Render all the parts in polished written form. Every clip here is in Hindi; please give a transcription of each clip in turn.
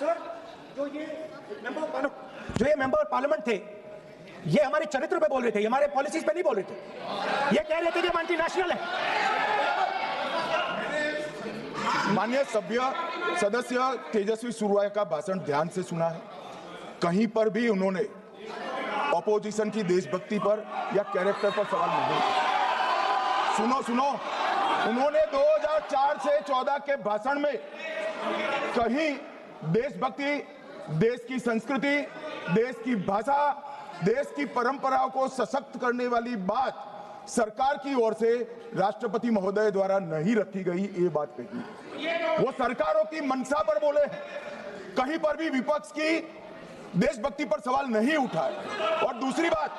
सर, जो ये मेंबर पार्लियामेंट थे, ये हमारे चरित्र पे बोल रहे थे, हमारे पॉलिसीज पे नहीं बोल रहे थे। ये कह रहे थे कि हम एंटी नेशनल है। माननीय सदस्य तेजस्वी सूर्या का भाषण ध्यान से सुना है। कहीं पर भी उन्होंने ऑपोजिशन की देशभक्ति पर या कैरेक्टर पर सवाल नहीं किया। सुनो, उन्होंने 2004 से 14 के भाषण में कहीं देशभक्ति, देश की संस्कृति, देश की भाषा, देश की परंपराओं को सशक्त करने वाली बात सरकार की ओर से राष्ट्रपति महोदय द्वारा नहीं रखी गई, ये बात कही। वो सरकारों की मंशा पर बोले, कहीं पर भी विपक्ष की देशभक्ति पर सवाल नहीं उठाए। और दूसरी बात,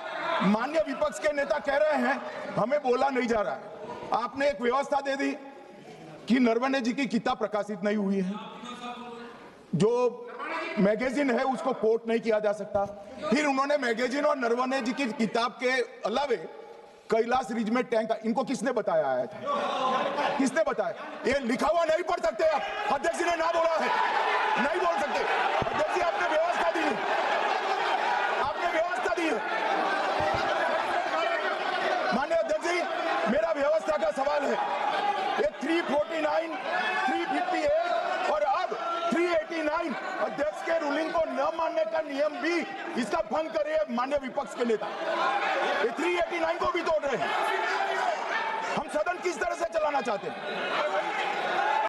माननीय विपक्ष के नेता कह रहे हैं हमें बोला नहीं जा रहा है। आपने एक व्यवस्था दे दी कि नरवणे जी की किताब प्रकाशित नहीं हुई है, जो मैगजीन है उसको कोट नहीं किया जा सकता। फिर उन्होंने मैगजीन और नरवणे जी की किताब के अलावे कैलाश रिज में टैंक, इनको किसने बताया आया था? किसने बताया? ये लिखा हुआ नहीं पढ़ सकते आप, अध्यक्ष जी ने ना बोला है, नहीं बोल सकते। अध्यक्ष जी आपने व्यवस्था दी है, आपने व्यवस्था दी है। माननीय अध्यक्ष जी, मेरा व्यवस्था का सवाल है। ये 349, 358 और अब 389 अध्यक्ष के रूलिंग को न मानने का नियम भी इसका भंग करे माननीय विपक्ष के नेता। ये 389 को भी तोड़ रहे हैं। हम सदन किस तरह से चलाना चाहते हैं?